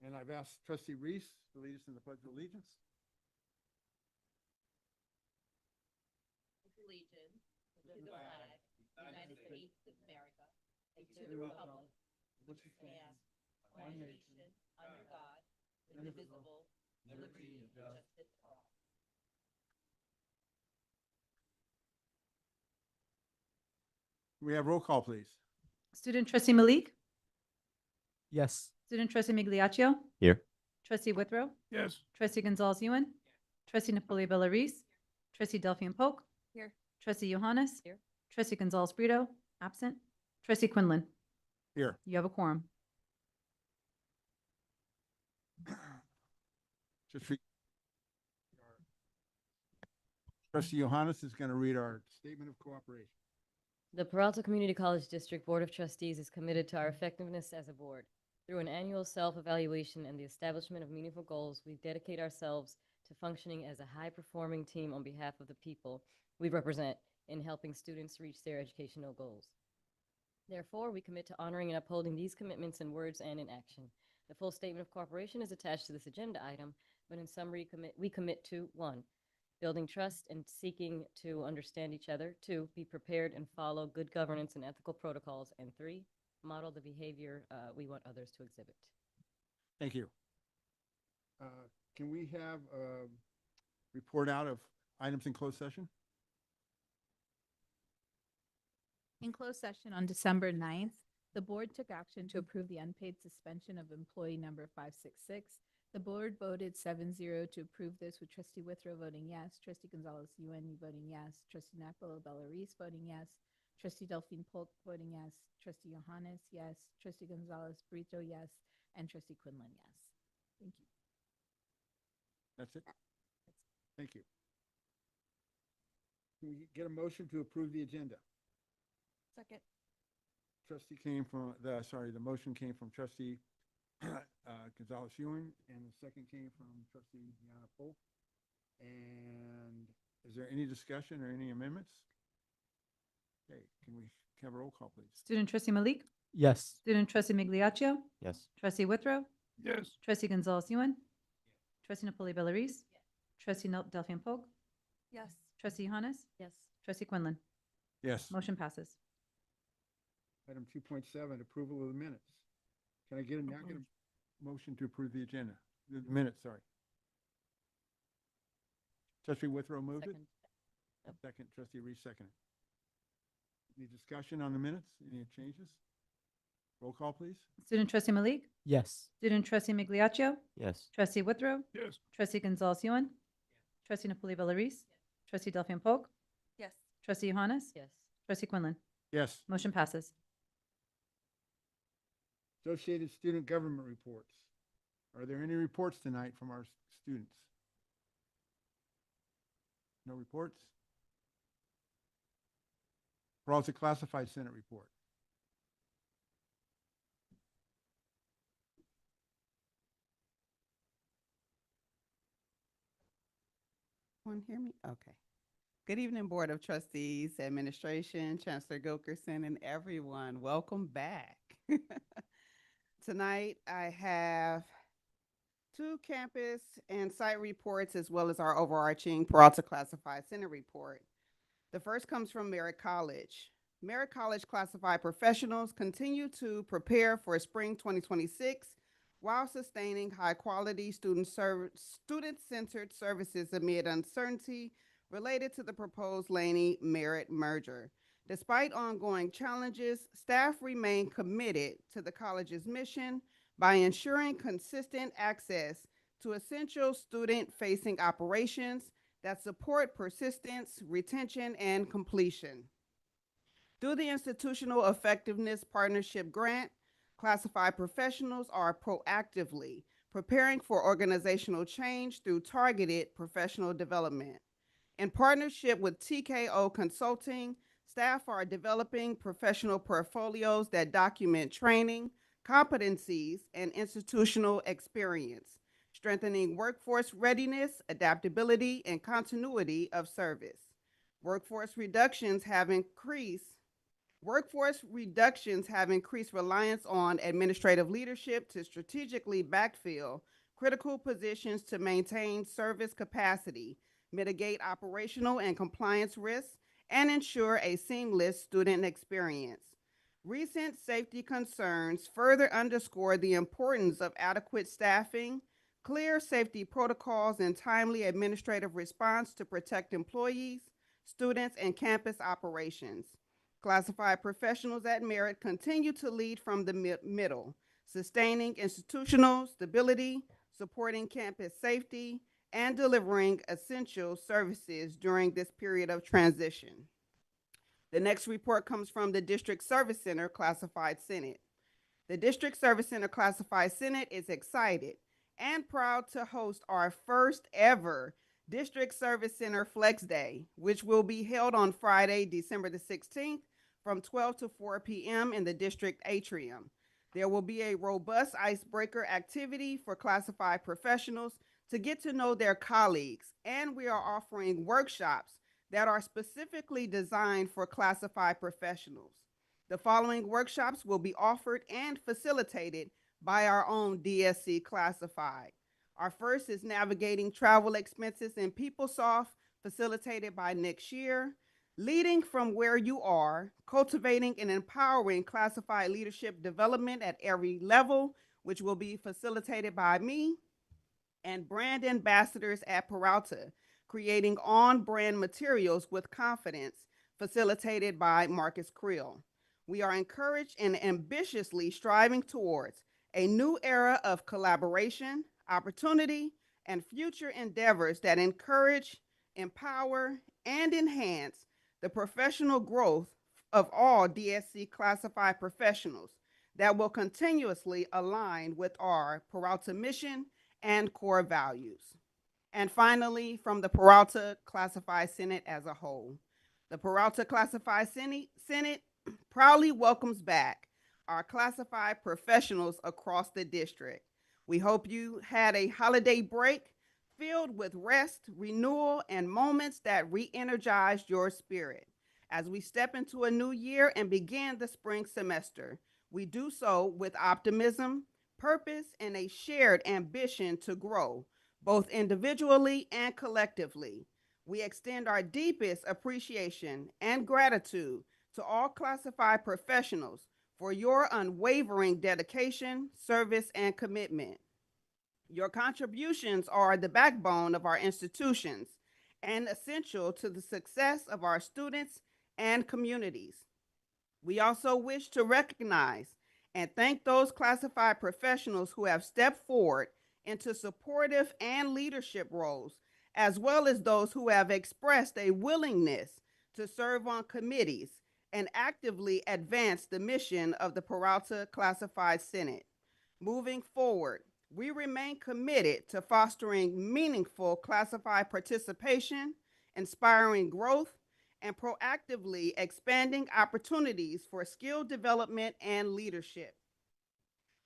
And I've asked Trustee Reese to lead us in the Pledge of Allegiance. Allegiance to the flag of the United States of America and to the republic which stands one nation under God, indivisible, liberty and justice for all. We have roll call, please. Student Trustee Malik, Yes. Student Trustee Migliaccio, Here. Trustee Withrow, Yes. Trustee Gonzalez-Ewan, Trustee Napoli Bellarice, Trustee Delphine Polk. Here. Trustee Johannes. Here. Trustee Gonzalez Brito, absent. Trustee Quinlan. Here. You have a quorum. Trustee Johannes is going to read our statement of cooperation. The Peralta Community College District Board of Trustees is committed to our effectiveness as a board. Through an annual self-evaluation and the establishment of meaningful goals, we dedicate ourselves to functioning as a high-performing team on behalf of the people we represent in helping students reach their educational goals. Therefore, we commit to honoring and upholding these commitments in words and in action. The full statement of cooperation is attached to this agenda item, but in summary, we commit to 1, building trust and seeking to understand each other. 2, be prepared and follow good governance and ethical protocols. And 3, model the behavior we want others to exhibit. Thank you. Can we have a report out of items in closed session? In closed session on December 9th, the board took action to approve the unpaid suspension of employee number 566. The board voted 7-0 to approve this, with Trustee Withrow voting yes, Trustee Gonzalez-Ewan voting yes, Trustee Napoli Bellarice voting yes, Trustee Delphine Polk voting yes, Trustee Johannes yes, Trustee Gonzalez Brito yes, and Trustee Quinlan yes. Thank you. That's it? Thank you. Can we get a motion to approve the agenda? Second. Trustee came from, the motion came from Trustee Gonzalez-Ewan, and the second came from Trustee Deanna Polk. And is there any discussion or any amendments? Okay, can we have a roll call, please? Student Trustee Malik, Yes. Student Trustee Migliaccio, Yes. Trustee Withrow, Yes. Trustee Gonzalez-Ewan, Trustee Napoli Bellarice, Trustee Delphine Polk, Yes. Trustee Johannes, Yes. Trustee Quinlan. Yes. Motion passes. Item 2.7, approval of the minutes. Can I get a motion to approve the agenda? The minutes, sorry. Trustee Withrow moved it? Second. Second, Trustee Reese seconded. Any discussion on the minutes? Any changes? Roll call, please. Student Trustee Malik, Yes. Student Trustee Migliaccio, Yes. Trustee Withrow, Yes. Trustee Gonzalez-Ewan, Trustee Napoli Bellarice, Trustee Delphine Polk, Yes. Trustee Johannes, Yes. Trustee Quinlan. Yes. Motion passes. Associated Student Government Reports. Are there any reports tonight from our students? No reports? Peralta Classified Senate Report. Want to hear me? Okay. Good evening, Board of Trustees, Administration, Chancellor Gilkerson, and everyone. Welcome back. Tonight, I have 2 campus and site reports, as well as our overarching Peralta Classified Center report. The first comes from Merritt College. Merritt College classified professionals continue to prepare for spring 2026 while sustaining high-quality student-centered services amid uncertainty related to the proposed Laney Merritt merger. Despite ongoing challenges, staff remain committed to the college's mission by ensuring consistent access to essential student-facing operations that support persistence, retention, and completion. Through the Institutional Effectiveness Partnership Grant, classified professionals are proactively preparing for organizational change through targeted professional development. In partnership with TKO Consulting, staff are developing professional portfolios that document training, competencies, and institutional experience, strengthening workforce readiness, adaptability, and continuity of service. Workforce reductions have increased Workforce reductions have increased reliance on administrative leadership to strategically backfill critical positions to maintain service capacity, mitigate operational and compliance risks, and ensure a seamless student experience. Recent safety concerns further underscore the importance of adequate staffing, clear safety protocols, and timely administrative response to protect employees, students, and campus operations. Classified professionals at Merritt continue to lead from the middle, sustaining institutional stability, supporting campus safety, and delivering essential services during this period of transition. The next report comes from the District Service Center Classified Senate. The District Service Center Classified Senate is excited and proud to host our first ever District Service Center Flex Day, which will be held on Friday, December the 16th from 12 to 4 p.m. in the district atrium. There will be a robust icebreaker activity for classified professionals to get to know their colleagues, and we are offering workshops that are specifically designed for classified professionals. The following workshops will be offered and facilitated by our own DSC Classified. Our first is Navigating Travel Expenses in PeopleSoft, facilitated by Nick Shear. Leading from where you are, cultivating and empowering classified leadership development at every level, which will be facilitated by me. And brand ambassadors at Peralta, creating on-brand materials with confidence, facilitated by Marcus Creel. We are encouraged and ambitiously striving towards a new era of collaboration, opportunity, and future endeavors that encourage, empower, and enhance the professional growth of all DSC classified professionals that will continuously align with our Peralta mission and core values. And finally, from the Peralta Classified Senate as a whole, the Peralta Classified Senate proudly welcomes back our classified professionals across the district. We hope you had a holiday break filled with rest, renewal, and moments that re-energized your spirit. As we step into a new year and begin the spring semester, we do so with optimism, purpose, and a shared ambition to grow, both individually and collectively. We extend our deepest appreciation and gratitude to all classified professionals for your unwavering dedication, service, and commitment. Your contributions are the backbone of our institutions and essential to the success of our students and communities. We also wish to recognize and thank those classified professionals who have stepped forward into supportive and leadership roles, as well as those who have expressed a willingness to serve on committees and actively advance the mission of the Peralta Classified Senate. Moving forward, we remain committed to fostering meaningful classified participation, inspiring growth, and proactively expanding opportunities for skill development and leadership.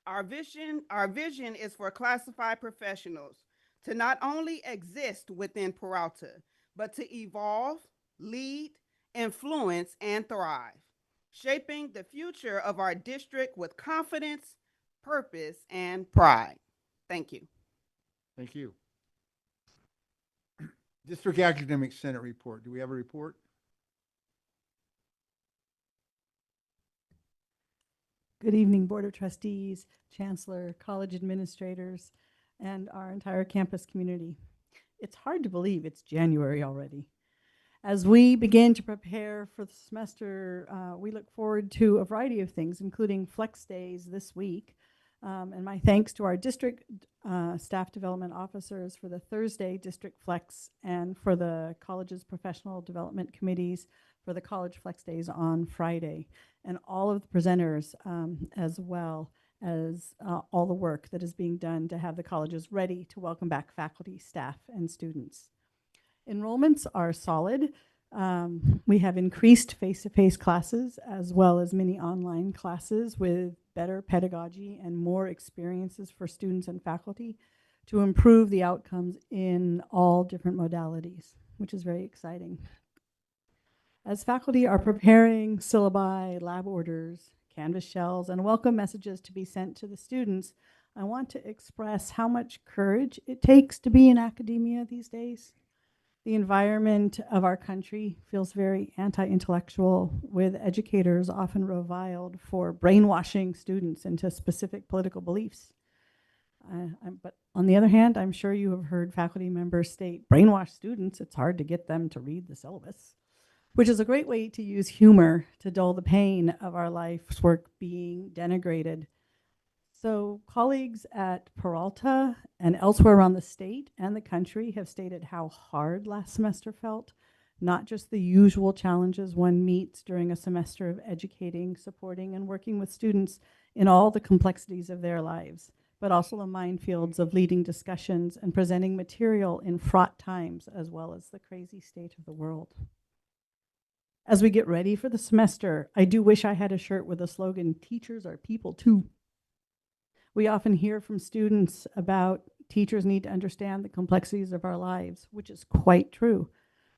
Our vision is for classified professionals to not only exist within Peralta, but to evolve, lead, influence, and thrive, shaping the future of our district with confidence, purpose, and pride. Thank you. Thank you. District Academic Senate report. Do we have a report? Good evening, Board of Trustees, Chancellor, college administrators, and our entire campus community. It's hard to believe it's January already. As we begin to prepare for the semester, we look forward to a variety of things, including flex days this week. And my thanks to our district staff development officers for the Thursday district flex and for the college's professional development committees for the college flex days on Friday, and all of the presenters as well as all the work that is being done to have the colleges ready to welcome back faculty, staff, and students. Enrollments are solid. We have increased face-to-face classes as well as many online classes with better pedagogy and more experiences for students and faculty to improve the outcomes in all different modalities, which is very exciting. As faculty are preparing syllabi, lab orders, Canvas shells, and welcome messages to be sent to the students, I want to express how much courage it takes to be in academia these days. The environment of our country feels very anti-intellectual, with educators often reviled for brainwashing students into specific political beliefs. But on the other hand, I'm sure you have heard faculty members state, brainwash students, it's hard to get them to read the syllabus, which is a great way to use humor to dull the pain of our life's work being denigrated. So colleagues at Peralta and elsewhere around the state and the country have stated how hard last semester felt, not just the usual challenges one meets during a semester of educating, supporting, and working with students in all the complexities of their lives, but also the minefields of leading discussions and presenting material in fraught times, as well as the crazy state of the world. As we get ready for the semester, I do wish I had a shirt with the slogan, "Teachers are people too." We often hear from students about teachers need to understand the complexities of our lives, which is quite true.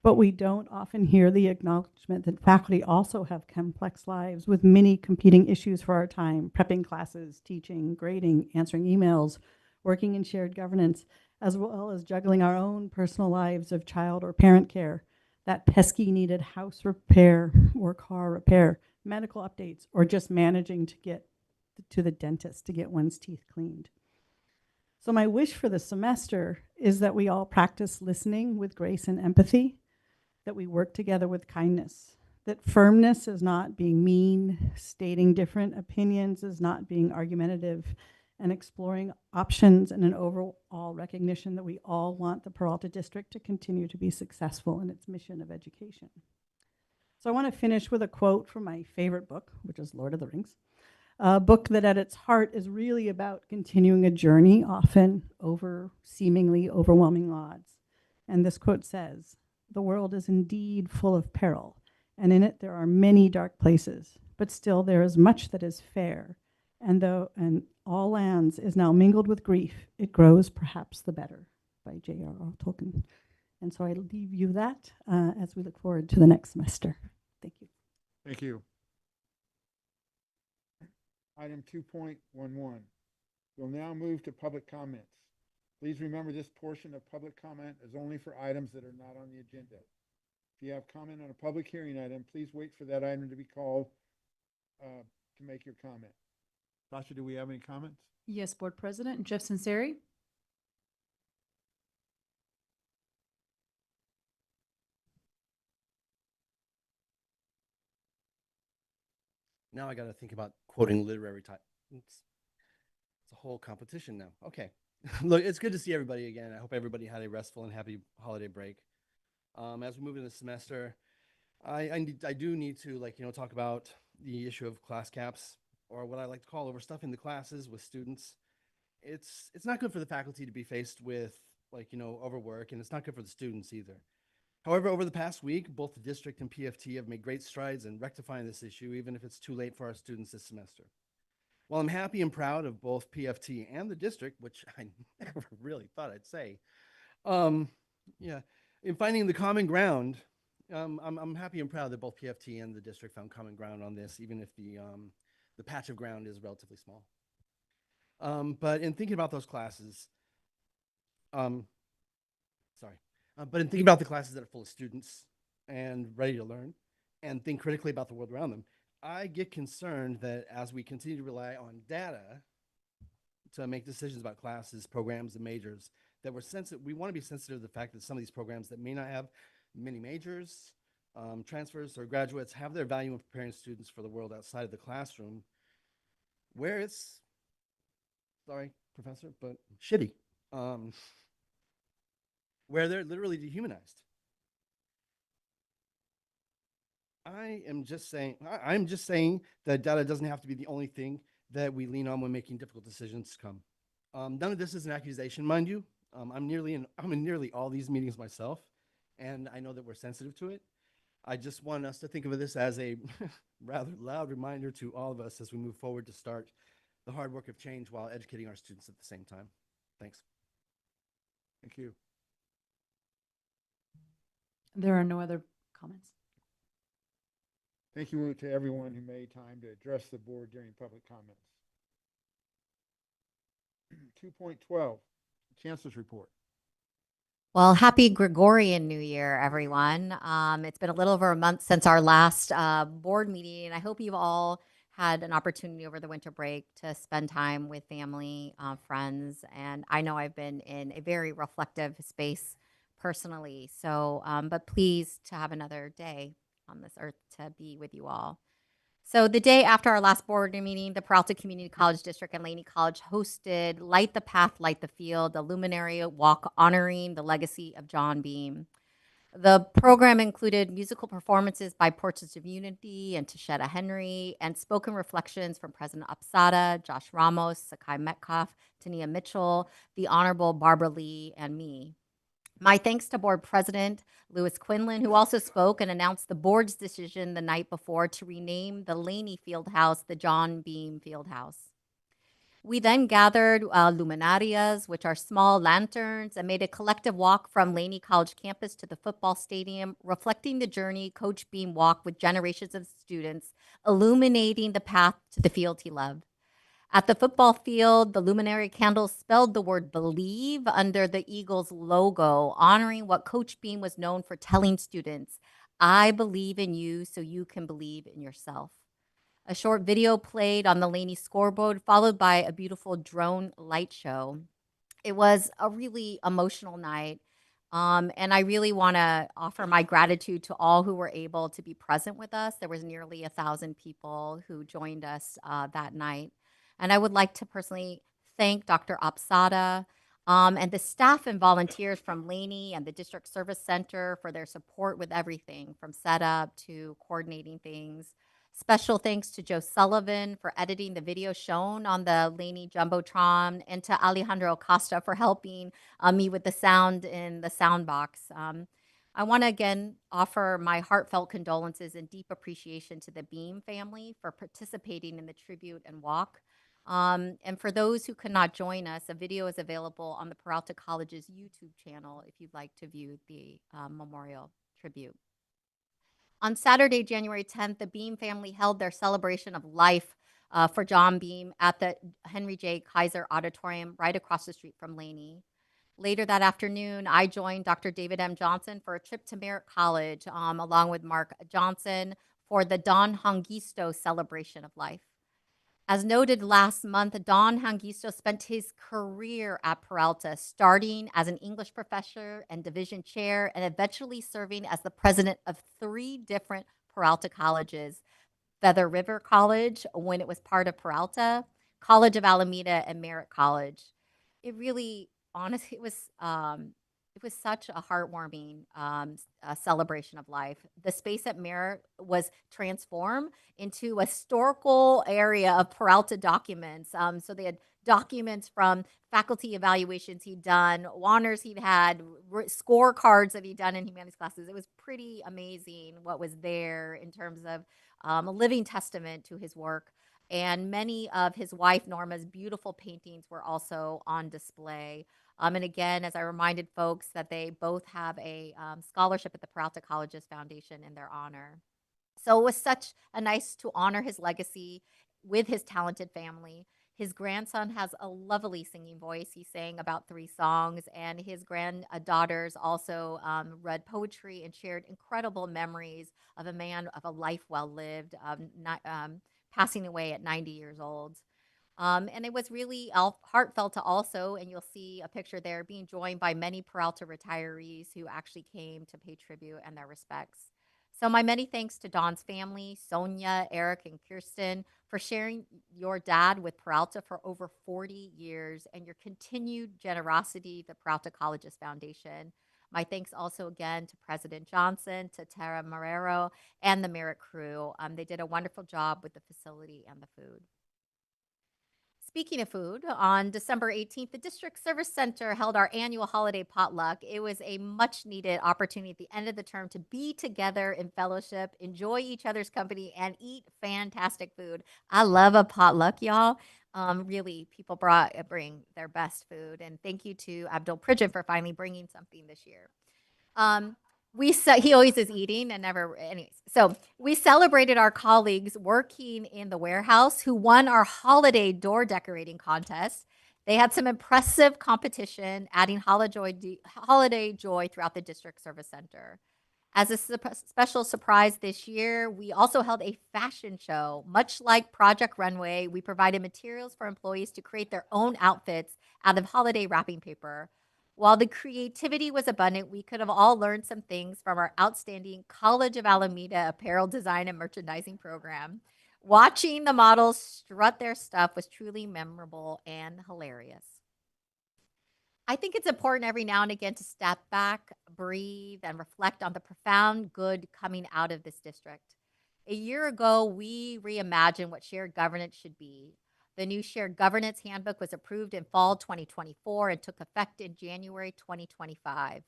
But we don't often hear the acknowledgement that faculty also have complex lives with many competing issues for our time, prepping classes, teaching, grading, answering emails, working in shared governance, as well as juggling our own personal lives of child or parent care, that pesky needed house repair or car repair, medical updates, or just managing to get to the dentist to get one's teeth cleaned. So my wish for the semester is that we all practice listening with grace and empathy, that we work together with kindness, that firmness is not being mean, stating different opinions is not being argumentative, and exploring options and an overall recognition that we all want the Peralta District to continue to be successful in its mission of education. So I want to finish with a quote from my favorite book, which is Lord of the Rings. A book that at its heart is really about continuing a journey, often over seemingly overwhelming odds. And this quote says, "The world is indeed full of peril, and in it there are many dark places, but still there is much that is fair. And though all lands is now mingled with grief, it grows perhaps the better," by J.R.R. Tolkien. And so I leave you that as we look forward to the next semester. Thank you. Thank you. Item 2.11. We'll now move to public comments. Please remember this portion of public comment is only for items that are not on the agenda. If you have comment on a public hearing item, please wait for that item to be called to make your comment. Sasha, do we have any comments? Yes, Board President Jeff Sanseri. Now I got to think about quoting literary type. It's a whole competition now. Okay. Look, it's good to see everybody again. I hope everybody had a restful and happy holiday break. As we move into the semester, I do need to talk about the issue of class caps, or what I like to call overstuffing the classes with students. It's not good for the faculty to be faced with overwork, and it's not good for the students either. However, over the past week, both the district and PFT have made great strides in rectifying this issue, even if it's too late for our students this semester. While I'm happy and proud of both PFT and the district, which I never really thought I'd say, in finding the common ground, I'm happy and proud that both PFT and the district found common ground on this, even if the patch of ground is relatively small. But in thinking about those classes, but in thinking about the classes that are full of students and ready to learn and think critically about the world around them, I get concerned that as we continue to rely on data to make decisions about classes, programs, and majors, that we want to be sensitive to the fact that some of these programs that may not have many majors, transfers, or graduates have their value in preparing students for the world outside of the classroom, where it's, sorry, professor, but shitty. Where they're literally dehumanized. I'm just saying that data doesn't have to be the only thing that we lean on when making difficult decisions come. None of this is an accusation, mind you. I'm in nearly all these meetings myself, and I know that we're sensitive to it. I just want us to think of this as a rather loud reminder to all of us as we move forward to start the hard work of change while educating our students at the same time. Thanks. Thank you. There are no other comments. Thank you to everyone who made time to address the board during public comments. 2.12, Chancellor's Report. Well, happy Gregorian New Year, everyone. It's been a little over a month since our last board meeting, and I hope you've all had an opportunity over the winter break to spend time with family, friends, and I know I've been in a very reflective space personally. So, but pleased to have another day on this earth to be with you all. So the day after our last board meeting, the Peralta Community College District and Laney College hosted Light the Path, Light the Field, a luminary walk honoring the legacy of John Beam. The program included musical performances by Portraits of Unity and Tashetta Henry, and spoken reflections from President Upsada, Josh Ramos, Sakai Metcalf, Tania Mitchell, the Honorable Barbara Lee, and me. My thanks to board president Louis Quinlan, who also spoke and announced the board's decision the night before to rename the Laney Fieldhouse the John Beam Fieldhouse. We then gathered luminarias, which are small lanterns, and made a collective walk from Laney College campus to the football stadium, reflecting the journey Coach Beam walked with generations of students, illuminating the path to the field he loved. At the football field, the luminary candles spelled the word believe under the Eagles logo, honoring what Coach Beam was known for telling students, I believe in you so you can believe in yourself. A short video played on the Laney scoreboard, followed by a beautiful drone light show. It was a really emotional night. And I really want to offer my gratitude to all who were able to be present with us. There was nearly 1,000 people who joined us that night. And I would like to personally thank Dr. Apsada and the staff and volunteers from Laney and the District Service Center for their support with everything from setup to coordinating things. Special thanks to Joe Sullivan for editing the video shown on the Laney Jumbotron, and to Alejandro Acosta for helping me with the sound in the sound box. I want to again offer my heartfelt condolences and deep appreciation to the Beam family for participating in the tribute and walk. And for those who could not join us, a video is available on the Peralta College's YouTube channel if you'd like to view the memorial tribute. On Saturday, January 10th, the Beam family held their celebration of life for John Beam at the Henry J. Kaiser Auditorium right across the street from Laney. Later that afternoon, I joined Dr. David M. Johnson for a trip to Merritt College along with Mark Johnson for the Don Hangisto celebration of life. As noted last month, Don Hangisto spent his career at Peralta, starting as an English professor and division chair, and eventually serving as the president of 3 different Peralta colleges: Feather River College, when it was part of Peralta, College of Alameda, and Merritt College. It really, honestly, it was such a heartwarming celebration of life. The space at Merritt was transformed into a historical area of Peralta documents. So they had documents from faculty evaluations he'd done, honors he'd had, scorecards that he'd done in humanities classes. It was pretty amazing what was there in terms of a living testament to his work. And many of his wife Norma's beautiful paintings were also on display. And again, as I reminded folks, that they both have a scholarship at the Peralta Colleges Foundation in their honor. So it was such a nice to honor his legacy with his talented family. His grandson has a lovely singing voice. He sang about 3 songs, and his granddaughters also read poetry and shared incredible memories of a man of a life well lived, passing away at 90 years old. And it was really heartfelt to also, and you'll see a picture there, being joined by many Peralta retirees who actually came to pay tribute and their respects. So my many thanks to Don's family, Sonia, Eric, and Kirsten, for sharing your dad with Peralta for over 40 years, and your continued generosity to the Peralta Colleges Foundation. My thanks also again to President Johnson, to Tara Marrero, and the Merritt crew. They did a wonderful job with the facility and the food. Speaking of food, on December 18th, the District Service Center held our annual holiday potluck. It was a much-needed opportunity at the end of the term to be together in fellowship, enjoy each other's company, and eat fantastic food. I love a potluck, y'all. Really, people bring their best food. And thank you to Abdul Pridgen for finally bringing something this year. he always is eating and never, anyways. So we celebrated our colleagues working in the warehouse who won our holiday door decorating contest. They had some impressive competition, adding holiday joy throughout the district service center. As a special surprise this year, we also held a fashion show. Much like Project Runway, we provided materials for employees to create their own outfits out of holiday wrapping paper. While the creativity was abundant, we could have all learned some things from our outstanding College of Alameda apparel design and merchandising program. Watching the models strut their stuff was truly memorable and hilarious. I think it's important every now and again to step back, breathe, and reflect on the profound good coming out of this district. A year ago, we reimagined what shared governance should be. The new Shared Governance Handbook was approved in fall 2024 and took effect in January 2025.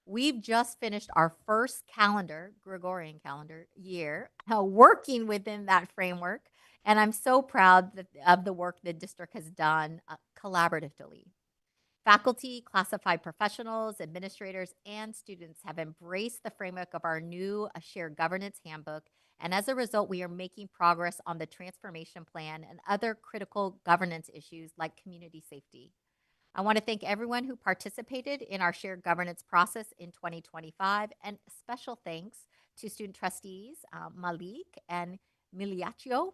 We've just finished our first Gregorian calendar year, working within that framework, and I'm so proud of the work the district has done collaboratively. Faculty, classified professionals, administrators, and students have embraced the framework of our new Shared Governance Handbook, and as a result, we are making progress on the transformation plan and other critical governance issues like community safety. I want to thank everyone who participated in our shared governance process in 2025, and special thanks to student trustees Malik and Miliaccio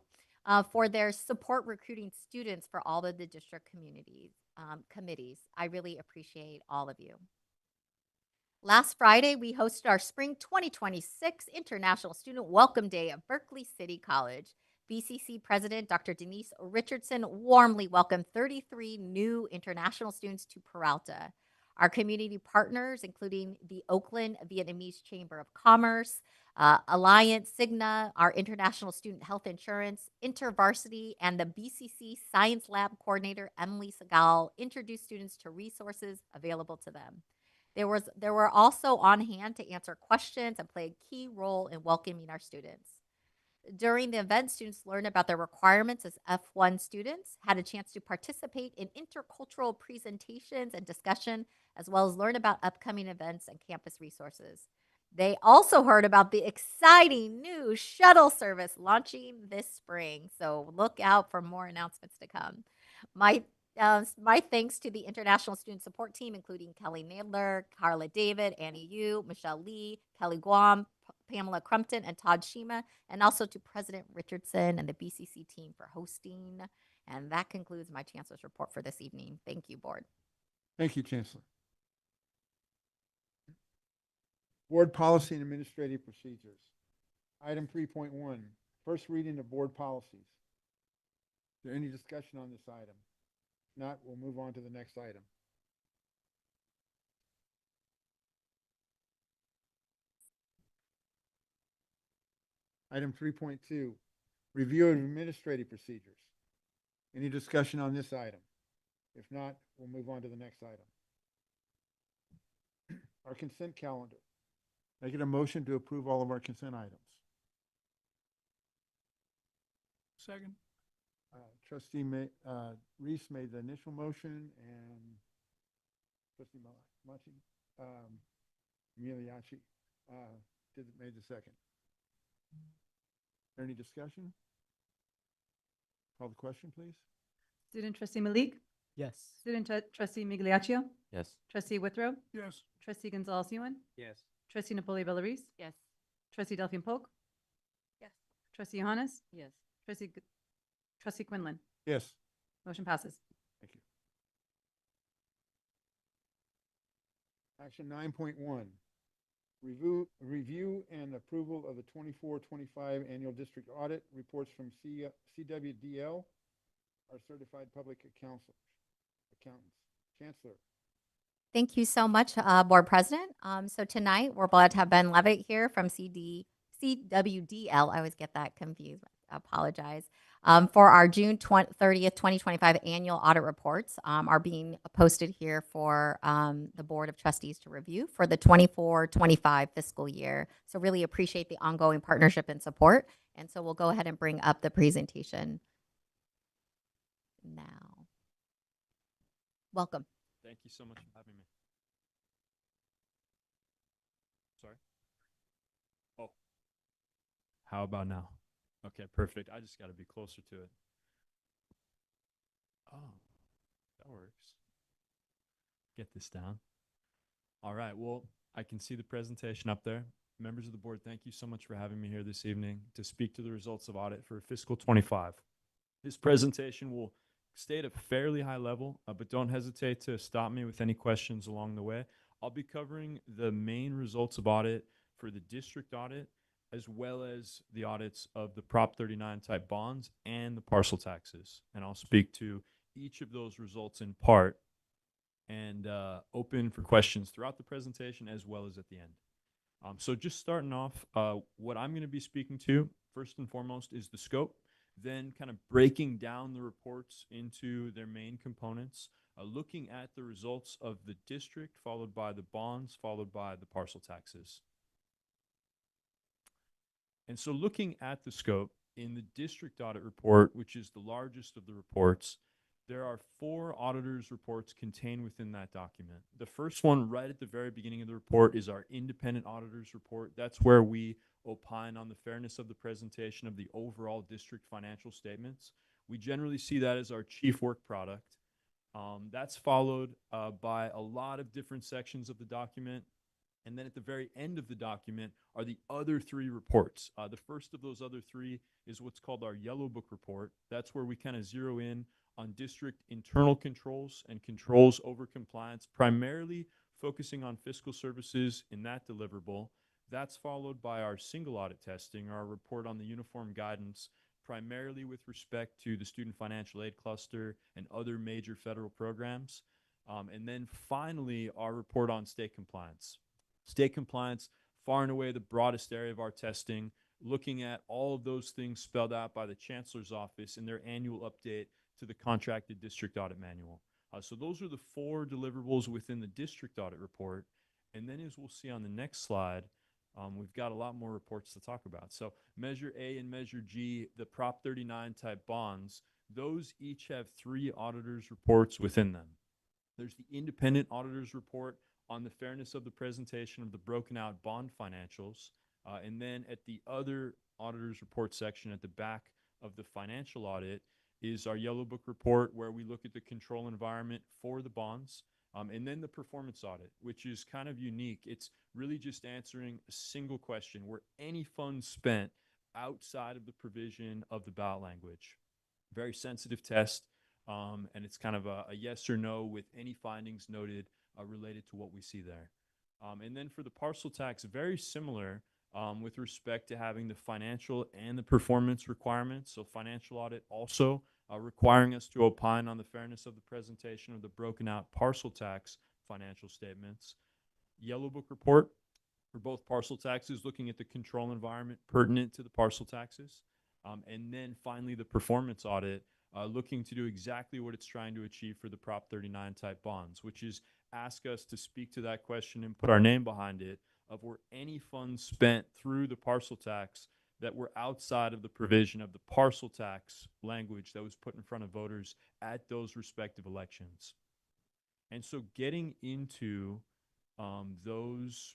for their support recruiting students for all of the district communities. Committees. I really appreciate all of you. Last Friday, we hosted our Spring 2026 International Student Welcome Day at Berkeley City College. BCC President Dr. Denise Richardson warmly welcomed 33 new international students to Peralta. Our community partners, including the Oakland Vietnamese Chamber of Commerce, Alliance Cigna, our International Student Health Insurance, InterVarsity, and the BCC Science Lab Coordinator, Emily Segal, introduced students to resources available to them. There were also on hand to answer questions and play a key role in welcoming our students. During the event, students learned about their requirements as F1 students, had a chance to participate in intercultural presentations and discussion, as well as learn about upcoming events and campus resources. They also heard about the exciting new shuttle service launching this spring, so look out for more announcements to come. My thanks to the International Student Support Team, including Kelly Nadler, Carla David, Annie Yu, Michelle Lee, Kelly Guam, Pamela Crumpton, and Todd Shima, and also to President Richardson and the BCC team for hosting. And that concludes my Chancellor's report for this evening. Thank you, Board. Thank you, Chancellor. Board Policy and Administrative Procedures. Item 3.1, first reading of board policies. Is there any discussion on this item? If not, we'll move on to the next item. Item 3.2, review of administrative procedures. Any discussion on this item? If not, we'll move on to the next item. Our consent calendar. I get a motion to approve all of our consent items. Second. Trustee Reese made the initial motion, and Trustee Miliacci made the second. Any discussion? Call the question, please. Student trustee Malik, Yes. student trustee Migliaccio, Yes. trustee Withrow, Yes. trustee Gonzalez-Ewan, Yes. trustee Napoli Bellarice, Yes. trustee Delphine Polk, Yes. trustee Johannes, Yes. trustee Quinlan. Yes. Motion passes. Thank you. Action 9.1, review and approval of the 24-25 annual district audit reports from CWDL, our certified public accountants. Chancellor. Thank you so much, Board President. So tonight, we're glad to have Ben Levitt here from CWDL. I always get that confused. I apologize. For our June 30th, 2025 annual audit reports are being posted here for the Board of Trustees to review for the 24-25 fiscal year. So really appreciate the ongoing partnership and support. And so we'll go ahead and bring up the presentation now. Welcome. Thank you so much for having me. Sorry. How about now? Okay, perfect. I just got to be closer to it. Oh, that works. Get this down. All right. Well, I can see the presentation up there. Members of the board, thank you so much for having me here this evening to speak to the results of audit for fiscal 25. This presentation will stay at a fairly high level, but don't hesitate to stop me with any questions along the way. I'll be covering the main results of audit for the district audit, as well as the audits of the Prop 39 type bonds and the parcel taxes. And I'll speak to each of those results in part and open for questions throughout the presentation as well as at the end. So just starting off, what I'm going to be speaking to first and foremost is the scope, then kind of breaking down the reports into their main components, looking at the results of the district, followed by the bonds, followed by the parcel taxes. And so looking at the scope in the district audit report, which is the largest of the reports, there are 4 auditors' reports contained within that document. The first one right at the very beginning of the report is our independent auditors report. That's where we opine on the fairness of the presentation of the overall district financial statements. We generally see that as our chief work product. That's followed by a lot of different sections of the document. And then at the very end of the document are the other 3 reports. The first of those other 3 is what's called our yellow book report. That's where we kind of zero in on district internal controls and controls over compliance, primarily focusing on fiscal services in that deliverable. That's followed by our single audit testing, our report on the uniform guidance, primarily with respect to the student financial aid cluster and other major federal programs. And then finally, our report on state compliance. State compliance, far and away the broadest area of our testing, looking at all of those things spelled out by the Chancellor's Office in their annual update to the contracted district audit manual. So those are the 4 deliverables within the district audit report. And then as we'll see on the next slide, we've got a lot more reports to talk about. So Measure A and Measure G, the Prop 39 type bonds, those each have 3 auditors' reports within them. There's the independent auditor's report on the fairness of the presentation of the broken out bond financials. And then at the other auditor's report section at the back of the financial audit is our yellow book report, where we look at the control environment for the bonds. And then the performance audit, which is kind of unique. It's really just answering a single question: were any funds spent outside of the provision of the ballot language? Very sensitive test, and it's kind of a yes or no with any findings noted related to what we see there. And then for the parcel tax, very similar with respect to having the financial and the performance requirements. So financial audit also requiring us to opine on the fairness of the presentation of the broken out parcel tax financial statements. Yellow book report for both parcel taxes, looking at the control environment pertinent to the parcel taxes. And then finally the performance audit, looking to do exactly what it's trying to achieve for the Prop 39 type bonds, which is ask us to speak to that question and put our name behind it of were any funds spent through the parcel tax that were outside of the provision of the parcel tax language that was put in front of voters at those respective elections. And so getting into those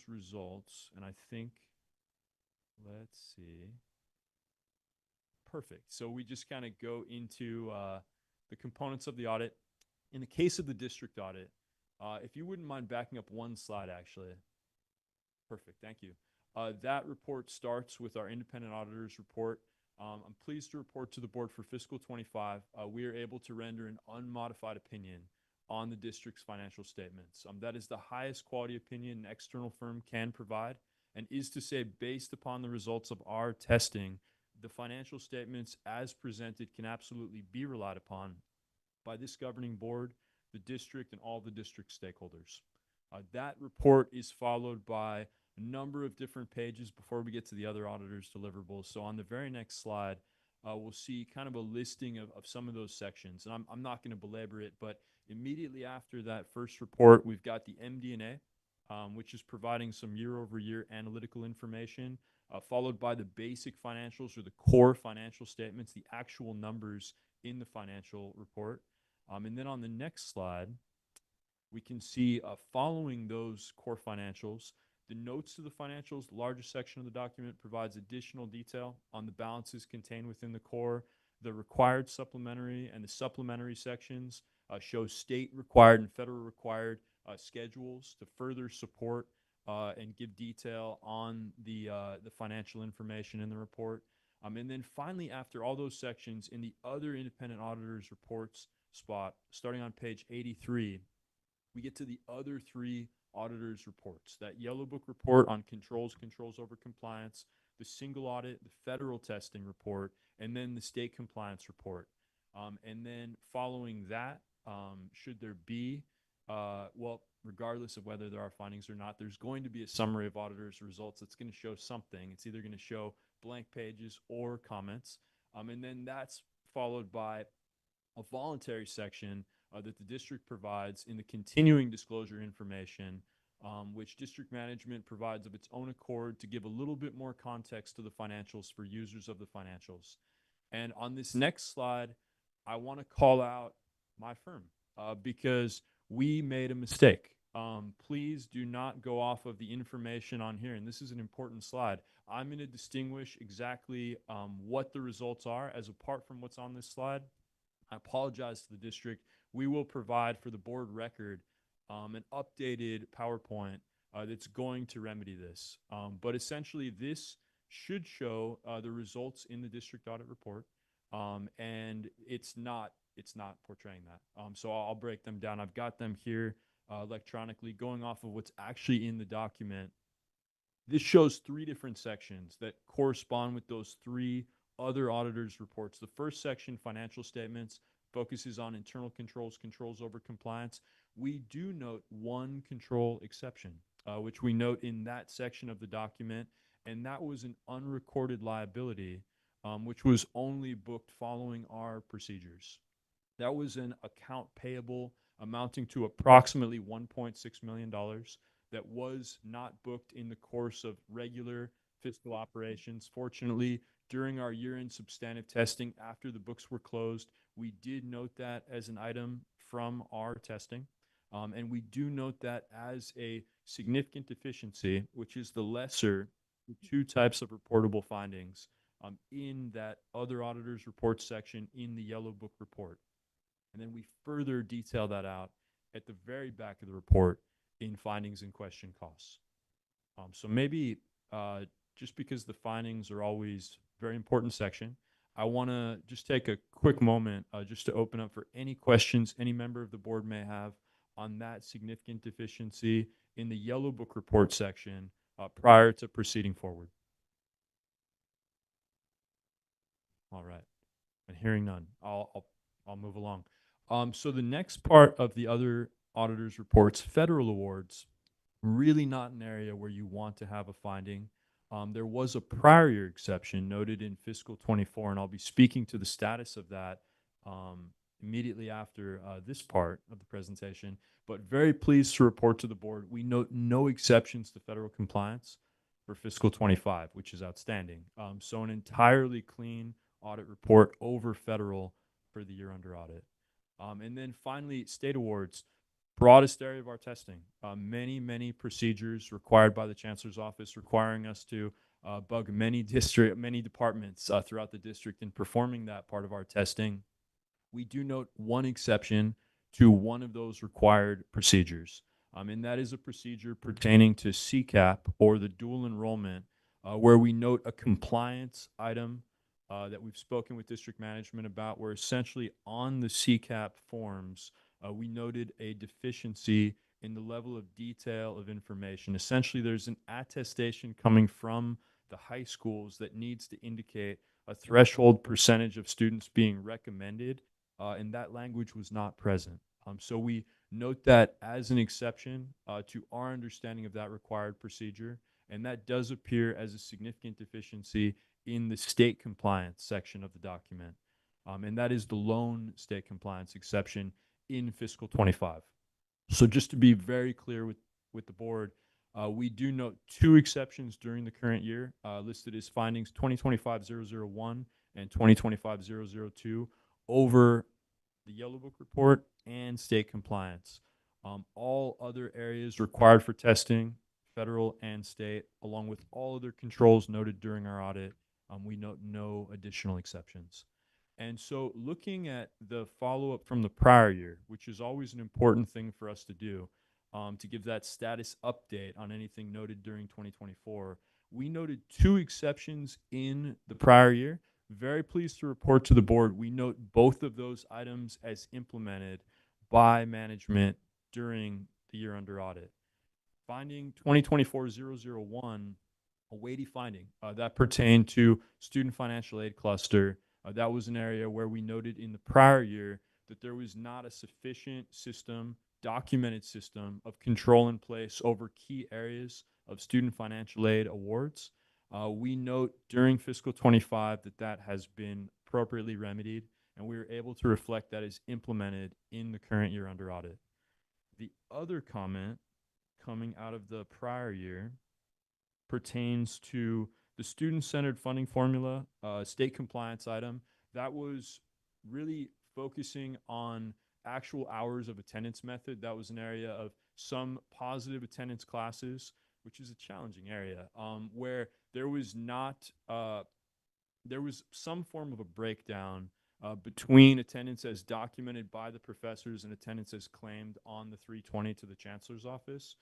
results, and I think, let's see, perfect. So we just kind of go into the components of the audit. In the case of the district audit, if you wouldn't mind backing up one slide, actually. Perfect, thank you. That report starts with our independent auditor's report. I'm pleased to report to the board for fiscal 25, we are able to render an unmodified opinion on the district's financial statements. That is the highest quality opinion an external firm can provide, and is to say, based upon the results of our testing, the financial statements as presented can absolutely be relied upon by this governing board, the district, and all the district stakeholders. That report is followed by a number of different pages before we get to the other auditors' deliverables. So on the very next slide, we'll see kind of a listing of some of those sections. And I'm not going to belabor it, but immediately after that first report, we've got the MD&A, which is providing some year-over-year analytical information, followed by the basic financials or the core financial statements, the actual numbers in the financial report. And then on the next slide, we can see following those core financials, The notes to the financials, the largest section of the document, provides additional detail on the balances contained within the core. The required supplementary and the supplementary sections show state required and federal required schedules to further support and give detail on the financial information in the report. And then finally, after all those sections, in the other independent auditors reports spot, starting on page 83, we get to the other three auditors reports. That yellow book report on controls over compliance, the single audit, the federal testing report, and then the state compliance report. And then following that, should there be, well, regardless of whether there are findings or not, there's going to be a summary of auditors' results that's going to show something. It's either going to show blank pages or comments. And then that's followed by a voluntary section that the district provides in the continuing disclosure information, which district management provides of its own accord to give a little bit more context to the financials for users of the financials. And on this next slide, I want to call out my firm because we made a mistake. Please do not go off of the information on here. And this is an important slide. I'm going to distinguish exactly what the results are as apart from what's on this slide. I apologize to the district. We will provide for the board record an updated PowerPoint that's going to remedy this. But essentially, this should show the results in the district audit report, and it's not portraying that. So I'll break them down. I've got them here electronically, going off of what's actually in the document. This shows three different sections that correspond with those three other auditors' reports. The first section, financial statements, focuses on internal controls over compliance. We do note one control exception, which we note in that section of the document, and that was an unrecorded liability, which was only booked following our procedures. That was an account payable amounting to approximately $1.6 million that was not booked in the course of regular fiscal operations. Fortunately, during our year-end substantive testing after the books were closed, we did note that as an item from our testing. And we do note that as a significant deficiency, which is the lesser two types of reportable findings in that other auditors report section in the yellow book report. And then we further detail that out at the very back of the report in findings and question costs. So maybe just because the findings are always a very important section, I want to just take a quick moment just to open up for any questions any member of the board may have on that significant deficiency in the yellow book report section prior to proceeding forward. All right, and hearing none, I'll move along. So the next part of the other auditors reports, federal awards, really not an area where you want to have a finding. There was a prior year exception noted in fiscal 24, and I'll be speaking to the status of that immediately after this part of the presentation. But very pleased to report to the board, we note no exceptions to federal compliance for fiscal 25, which is outstanding. So an entirely clean audit report over federal for the year under audit. And then finally, state awards, broadest area of our testing. Many procedures required by the Chancellor's Office, requiring us to bug many departments throughout the district in performing that part of our testing. We do note one exception to one of those required procedures, and that is a procedure pertaining to CCAP or the dual enrollment, where we note a compliance item that we've spoken with district management about, where essentially on the CCAP forms, we noted a deficiency in the level of detail of information. Essentially, there's an attestation coming from the high schools that needs to indicate a threshold percentage of students being recommended, and that language was not present. So we note that as an exception to our understanding of that required procedure, and that does appear as a significant deficiency in the state compliance section of the document. And that is the lone state compliance exception in fiscal 25. So just to be very clear with the board, we do note two exceptions during the current year, listed as findings 2025-001 and 2025-002 over the Yellow Book report and state compliance. All other areas required for testing, federal and state, along with all other controls noted during our audit. We note no additional exceptions. And so looking at the follow-up from the prior year, which is always an important thing for us to do, to give that status update on anything noted during 2024, we noted 2 exceptions in the prior year. Very pleased to report to the board, we note both of those items as implemented by management during the year under audit. Finding 2024-001, a weighty finding that pertained to student financial aid cluster. That was an area where we noted in the prior year that there was not a sufficient system, documented system of control in place over key areas of student financial aid awards. We note during fiscal 25 that that has been appropriately remedied, and we were able to reflect that as implemented in the current year under audit. The other comment coming out of the prior year pertains to the student-centered funding formula, state compliance item. That was really focusing on actual hours of attendance method. That was an area of some positive attendance classes, which is a challenging area, where there was not, there was some form of a breakdown between attendance as documented by the professors and attendance as claimed on the 320 to the chancellor's office.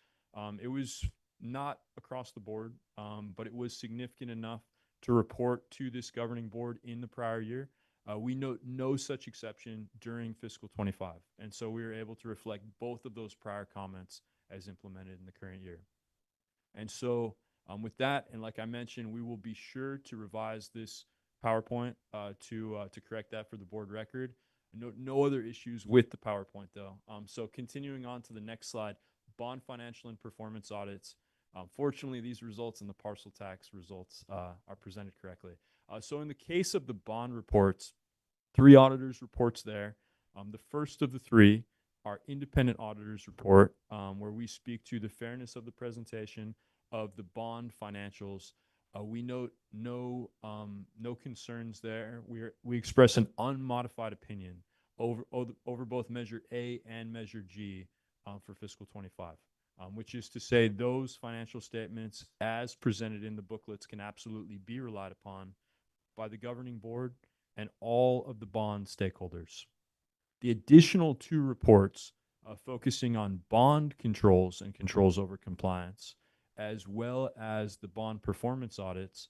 It was not across the board, but it was significant enough to report to this governing board in the prior year. We note no such exception during fiscal 25. And so we were able to reflect both of those prior comments as implemented in the current year. And so with that, and like I mentioned, we will be sure to revise this PowerPoint to correct that for the board record. No other issues with the PowerPoint though. So continuing on to the next slide, bond financial and performance audits. Fortunately, these results and the parcel tax results are presented correctly. So in the case of the bond reports, 3 auditors' reports there. The first of the 3 are independent auditors' report, where we speak to the fairness of the presentation of the bond financials. We note no concerns there. We express an unmodified opinion over both Measure A and Measure G for fiscal 25. Which is to say those financial statements as presented in the booklets can absolutely be relied upon by the governing board and all of the bond stakeholders. The additional 2 reports focusing on bond controls and controls over compliance, as well as the bond performance audits,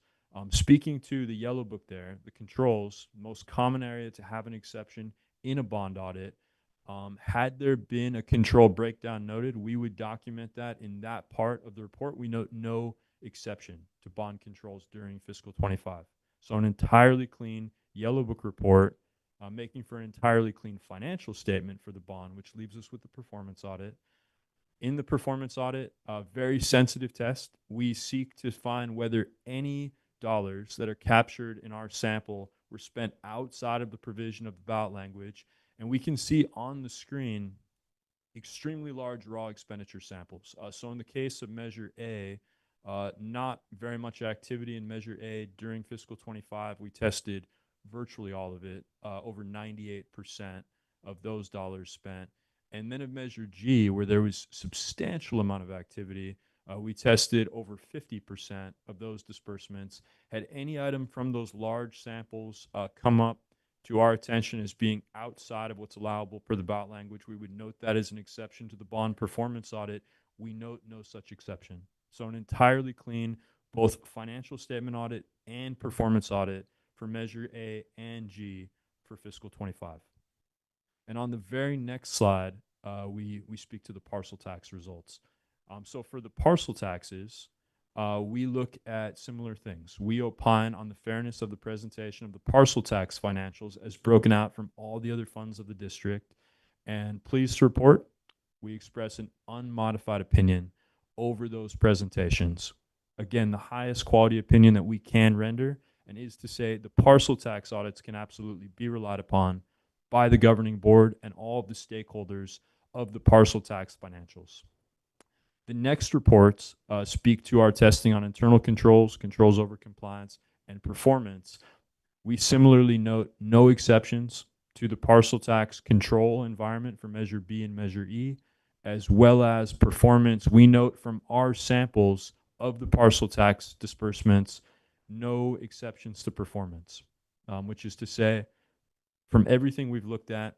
speaking to the yellow book there, the controls, most common area to have an exception in a bond audit. Had there been a control breakdown noted, we would document that in that part of the report. We note no exception to bond controls during fiscal 25. So an entirely clean yellow book report, making for an entirely clean financial statement for the bond, which leaves us with the performance audit. In the performance audit, a very sensitive test, we seek to find whether any dollars that are captured in our sample were spent outside of the provision of the ballot language. And we can see on the screen extremely large raw expenditure samples. So in the case of Measure A, not very much activity in Measure A during fiscal 25. We tested virtually all of it, over 98% of those dollars spent. And then of Measure G, where there was substantial amount of activity, we tested over 50% of those disbursements. Had any item from those large samples come up to our attention as being outside of what's allowable per the ballot language, we would note that as an exception to the bond performance audit. We note no such exception. So an entirely clean, both financial statement audit and performance audit for Measure A and G for fiscal 25. And on the very next slide, we speak to the parcel tax results. So for the parcel taxes, we look at similar things. We opine on the fairness of the presentation of the parcel tax financials as broken out from all the other funds of the district. And pleased to report, we express an unmodified opinion over those presentations. Again, the highest quality opinion that we can render, and is to say the parcel tax audits can absolutely be relied upon by the governing board and all of the stakeholders of the parcel tax financials. The next reports speak to our testing on internal controls, controls over compliance, and performance. We similarly note no exceptions to the parcel tax control environment for Measure B and Measure E, as well as performance. We note from our samples of the parcel tax disbursements, no exceptions to performance, which is to say, from everything we've looked at,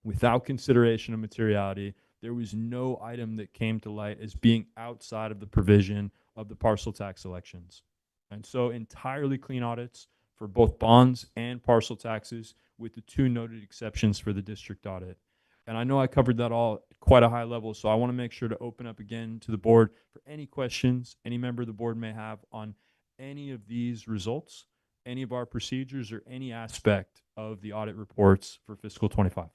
without consideration of materiality, there was no item that came to light as being outside of the provision of the parcel tax elections. And so entirely clean audits for both bonds and parcel taxes, with the two noted exceptions for the district audit. And I know I covered that all at quite a high level, so I want to make sure to open up again to the board for any questions any member of the board may have on any of these results, any of our procedures, or any aspect of the audit reports for fiscal 25.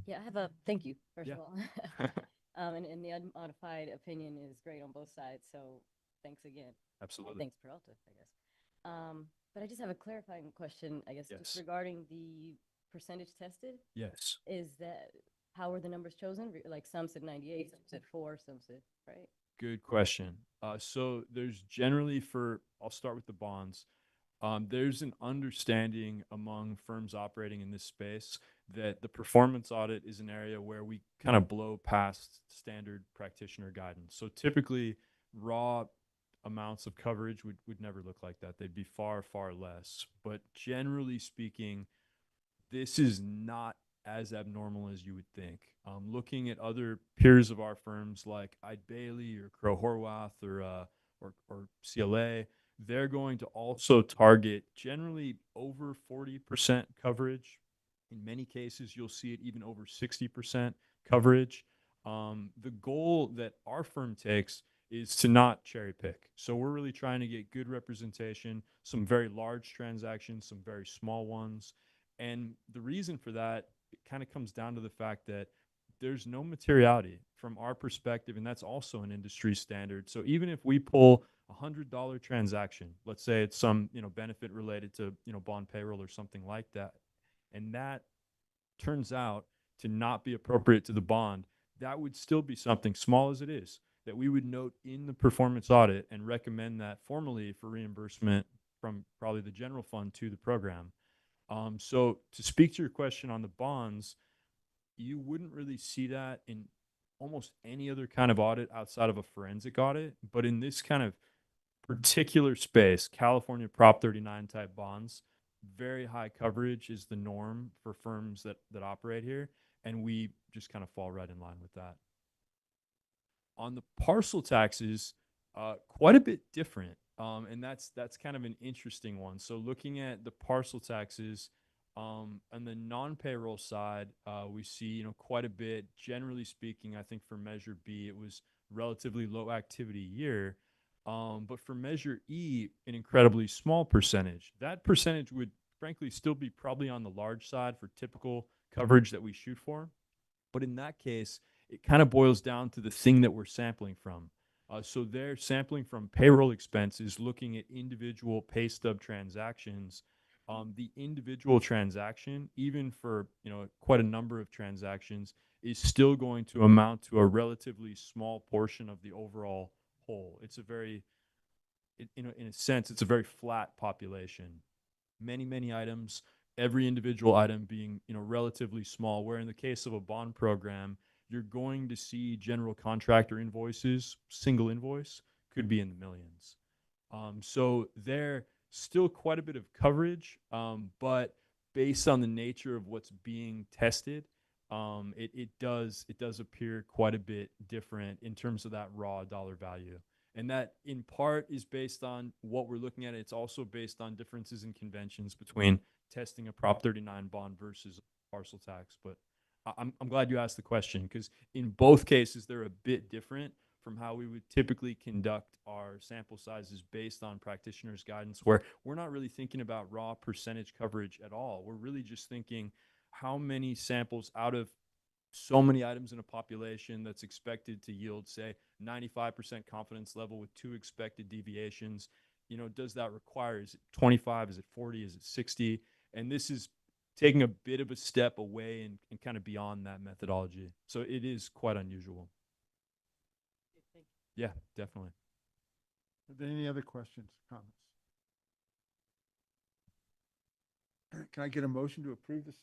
Yeah, I have a, thank you, first Yeah. of all. And the unmodified opinion is great on both sides, so thanks again. Absolutely. Thanks, Peralta, I guess. But I just have a clarifying question, I guess, Yes. just regarding the percentage tested. Yes. Is that, how were the numbers chosen? Like some said 98, some said 4, some said, right? Good question. So there's generally I'll start with the bonds. There's an understanding among firms operating in this space that the performance audit is an area where we kind of blow past standard practitioner guidance. So typically, raw amounts of coverage would never look like that. They'd be far, far less. But generally speaking, this is not as abnormal as you would think. Looking at other peers of our firms like Eide Bailly or Crow Horwath or CLA, they're going to also target generally over 40% coverage. In many cases, you'll see it even over 60% coverage. The goal that our firm takes is to not cherry pick. So we're really trying to get good representation, some very large transactions, some very small ones. And the reason for that, it kind of comes down to the fact that there's no materiality from our perspective, and that's also an industry standard. So even if we pull $100 transaction, let's say it's some benefit related to bond payroll or something like that, and that turns out to not be appropriate to the bond, that would still be something, small as it is, that we would note in the performance audit and recommend that formally for reimbursement from probably the general fund to the program. So to speak to your question on the bonds, you wouldn't really see that in almost any other kind of audit outside of a forensic audit. But in this kind of particular space, California Prop 39 type bonds, very high coverage is the norm for firms that operate here. And we just kind of fall right in line with that. On the parcel taxes, quite a bit different. And that's kind of an interesting one. So looking at the parcel taxes, on the non-payroll side, we see quite a bit. Generally speaking, I think for Measure B, it was relatively low activity year. But for Measure E, an incredibly small percentage. That percentage would frankly still be probably on the large side for typical coverage that we shoot for. But in that case, it kind of boils down to the thing that we're sampling from. So they're sampling from payroll expenses, looking at individual pay stub transactions. The individual transaction, even for quite a number of transactions, is still going to amount to a relatively small portion of the overall whole. It's a very, in a sense, it's a very flat population. Many items, every individual item being relatively small. Where in the case of a bond program, you're going to see general contractor invoices, single invoice, could be in the millions. So there still quite a bit of coverage, but based on the nature of what's being tested, it does appear quite a bit different in terms of that raw dollar value. And that in part is based on what we're looking at. It's also based on differences in conventions between testing a Prop 39 bond versus parcel tax. But I'm glad you asked the question, because in both cases, they're a bit different from how we would typically conduct our sample sizes based on practitioners' guidance, where we're not really thinking about raw percentage coverage at all. We're really just thinking how many samples out of so many items in a population that's expected to yield, say, 95% confidence level with 2 expected deviations. Does that require, is it 25, is it 40, is it 60? And this is taking a bit of a step away and kind of beyond that methodology. So it is quite unusual. Yeah, definitely. Are there any other questions, comments? Can I get a motion to approve this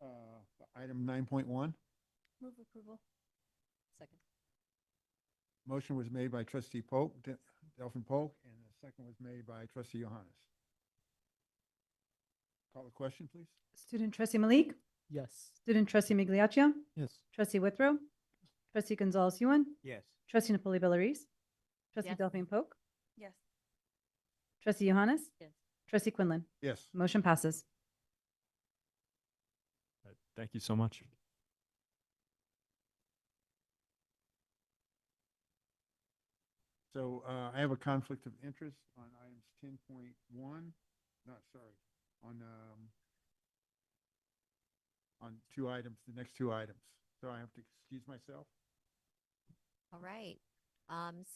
Item 9.1. Move approval. Second. Motion was made by trustee Polk, Delphine Polk, and the second was made by trustee Johannes. Call the question, please. Student trustee Malik, Yes. student trustee Migliaccio, Yes. trustee Withrow, trustee Gonzalez Yuan, Yes. trustee Napoli Bellarice, trustee Yes. Delphine Polk, Yes. trustee Johannes, Yes. trustee Quinlan. Yes. Motion passes. Thank you so much. So I have a conflict of interest on items 10.1, not sorry, on two items, the next two items. So I have to excuse myself. All right.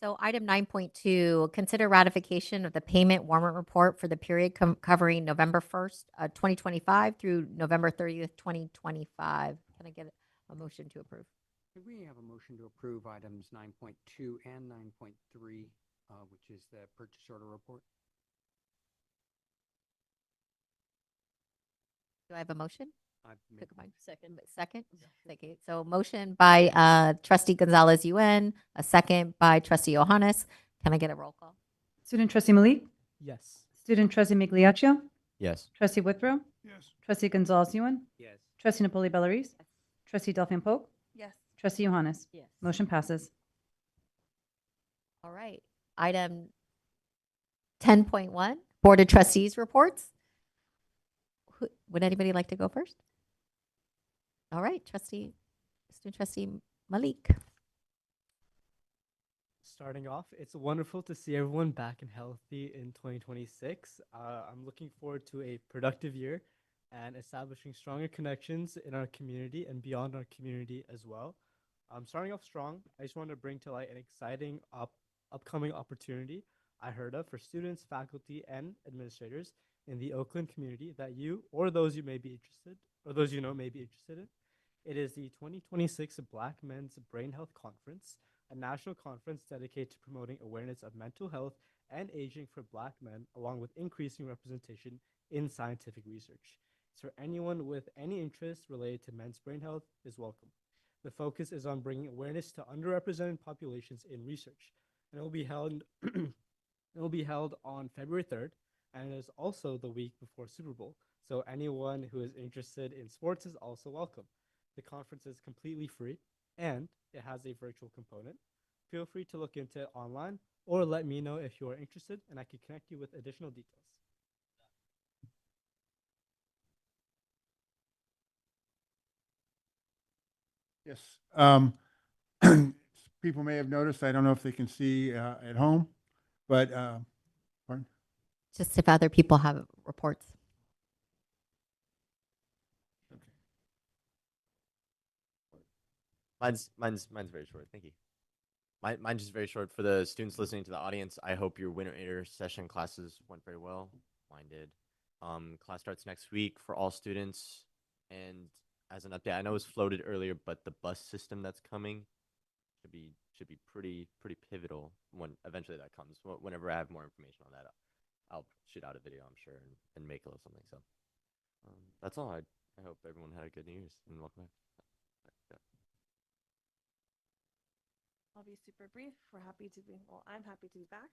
So item 9.2, consider ratification of the payment warrant report for the period covering November 1st, 2025 through November 30th, 2025. Can I get a motion to approve? Could we have a motion to approve items 9.2 and 9.3, which is the purchase order report? Do I have a motion? I've made- Took mine. Second. Second? Thank you. So motion by trustee Gonzalez UN, a second by trustee Johannes. Can I get a roll call? Student trustee Malik, Yes. student trustee Migliaccio, Yes. trustee Withrow, Yes. trustee Gonzalez Yuan, Yes. trustee Napoli Bellarice, trustee Delphine Polk, Yes. trustee Johannes. Yes. Motion passes. All right. Item 10.1, Board of Trustees reports. Would anybody like to go first? All right, student trustee Malik. Starting off, it's wonderful to see everyone back and healthy in 2026. I'm looking forward to a productive year and establishing stronger connections in our community and beyond our community as well. Starting off strong, I just want to bring to light an exciting upcoming opportunity I heard of for students, faculty, and administrators in the Oakland community that you or those you may be interested, or those you know may be interested in. It is the 2026 Black Men's Brain Health Conference, a national conference dedicated to promoting awareness of mental health and aging for Black men, along with increasing representation in scientific research. So anyone with any interest related to men's brain health is welcome. The focus is on bringing awareness to underrepresented populations in research, and it will be held on February 3rd, and it is also the week before Super Bowl. So anyone who is interested in sports is also welcome. The conference is completely free, and it has a virtual component. Feel free to look into it online or let me know if you are interested, and I can connect you with additional details. Yes. People may have noticed, I don't know if they can see at home, but, pardon? Just if other people have reports. Mine's very short. Thank you. Mine's just very short. For the students listening to the audience, I hope your winter intersession classes went very well. Mine did. Class starts next week for all students. And as an update, I know it was floated earlier, but the bus system that's coming should be pretty pivotal when eventually that comes. Whenever I have more information on that, I'll shoot out a video, I'm sure, and make a little something. So that's all. I hope everyone had a good New Year's and welcome back. I'll be super brief. We're happy to be, well, I'm happy to be back.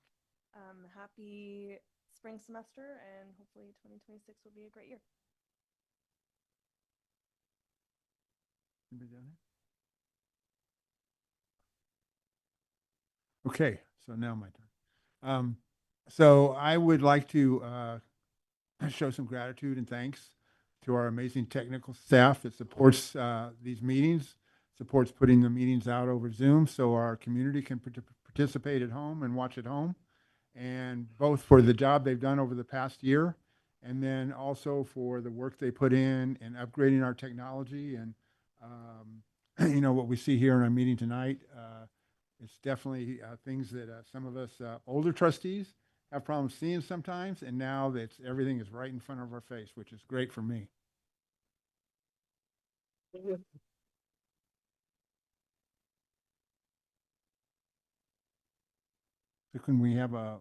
Happy spring semester, and hopefully 2026 will be a great year. Anybody down there? Okay, so now my turn. So I would like to show some gratitude and thanks to our amazing technical staff that supports these meetings, supports putting the meetings out over Zoom so our community can participate at home and watch at home, and both for the job they've done over the past year and then also for the work they put in upgrading our technology. And you know, what we see here in our meeting tonight, it's definitely things that some of us older trustees have problems seeing sometimes, and now that everything is right in front of our face, which is great for me. So can we have a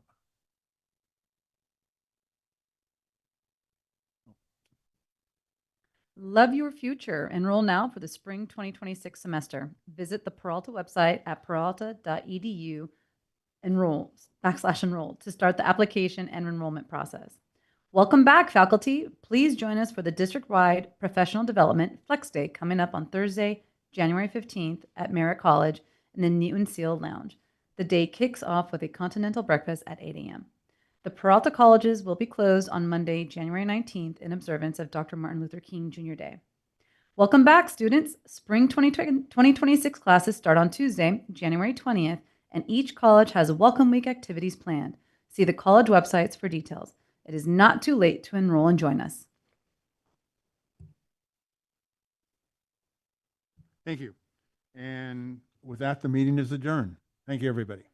Love your future. Enroll now for the spring 2026 semester. Visit the Peralta website at peralta.edu enroll to start the application and enrollment process. Welcome back, faculty. Please join us for the district-wide professional development Flex Day coming up on Thursday, January 15th at Merritt College in the Newton Seal Lounge. The day kicks off with a continental breakfast at 8 a.m. The Peralta Colleges will be closed on Monday, January 19th in observance of Dr. Martin Luther King Jr. Day. Welcome back, students. Spring 2026 classes start on Tuesday, January 20th, and each college has Welcome Week activities planned. See the college websites for details. It is not too late to enroll and join us. Thank you. And with that, the meeting is adjourned. Thank you, everybody.